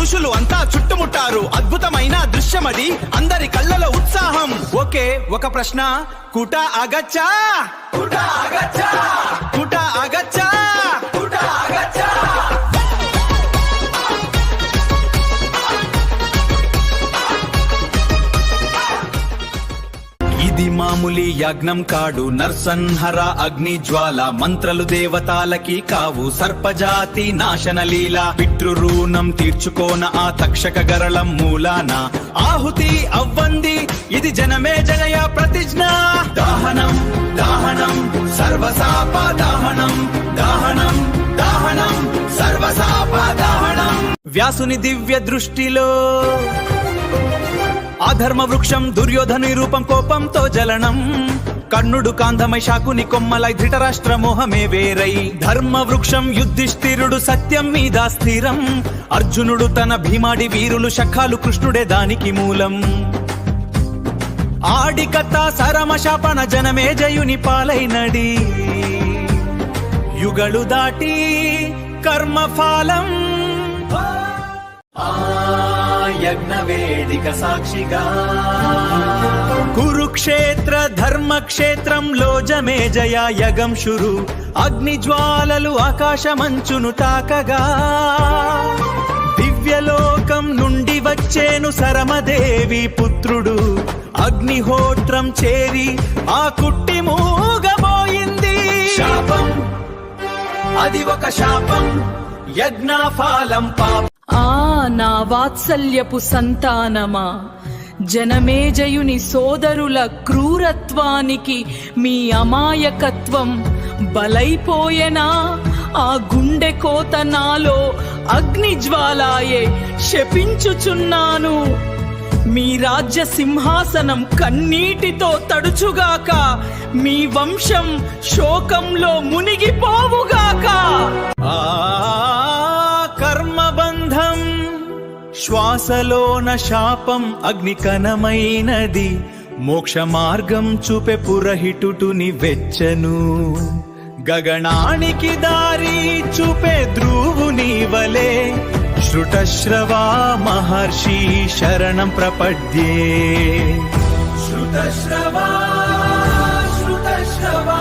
ఋషులు అంతా చుట్టుముట్టారు. అద్భుతమైన దృశ్యమది, అందరి కళ్ళలో ఉత్సాహం. ఒకే ఒక ప్రశ్న, కుటా ఆగచ్చా, కుటా ఆగచ్చా, కుటా ఆగచ్చా, కుటా ఆగచ్చా. ఇది మామూలి యజ్ఞం కాడు, నర్సన్హర అగ్ని జ్వాల. మంత్రలు దేవతాలకి కావు, సర్పజాతి నాశన లీల. పితృరుణం తీర్చుకోన ఆ తక్షక గరళం మూలాన ఆహుతి అవ్వంది ఇది జనమే జనయ ప్రతిజ్ఞ. దాహనం దాహనం సర్వశాప దాహనం, దాహనం దాహనం సర్వశాప దాహనం. వ్యాసుని దివ్య దృష్టిలో అధర్మ వృక్షం దుర్యోధని రూపం, కోపంతో జలనం. కర్ణుడు కాంధమై శాకుని కొమ్మలై, ధృతరాష్ట్ర మోహమే వేరై. ధర్మ వృక్షం యుధిష్ఠిరుడు సత్యం మీద స్థిరం. అర్జునుడు తన భీమాడి వీరులు, శఖాలు కృష్ణుడే దానికి మూలం. ఆడి కథ సరమ శాపన జనమే జయుని పాలైనడి. యుగలు దాటి కర్మ ఫలం యజ్ఞ వేదిక సాక్షిగా. కురుక్షేత్ర ధర్మక్షేత్రంలో జమే జయ యగం శురు. అగ్ని జ్వాలలు ఆకాశమంచును తాకగా. దివ్యలోకం నుండి వచ్చేను సరమదేవి పుత్రుడు. అగ్నిహోత్రం చేరి ఆ కుట్టి మూగబోయింది. శాపం అది ఒక శాపం, యజ్ఞఫలం పాపం. నా వాత్సల్యపు సంతానమా, జనమేజయుని సోదరుల క్రూరత్వానికి మీ అమాయకత్వం బలైపోయేనా? ఆ గుండె కోత నాలో అగ్ని జ్వాలాయే, శపించుచున్నాను. మీ రాజ్య సింహాసనం కన్నీటితో తడుచుగాక, మీ వంశం శోకంలో మునిగిపోవుగాక. కర్మబంధం శ్వాసలోన శాపం, అగ్నికణమైనది. మోక్ష మార్గం చూపే పురహిటుని వెచ్చను. గగనానికి దారి చూపే ధ్రువుని వలే. శృతశ్రవా మహర్షి శరణం ప్రపద్యే. శృతశ్రవా శృతశ్రవా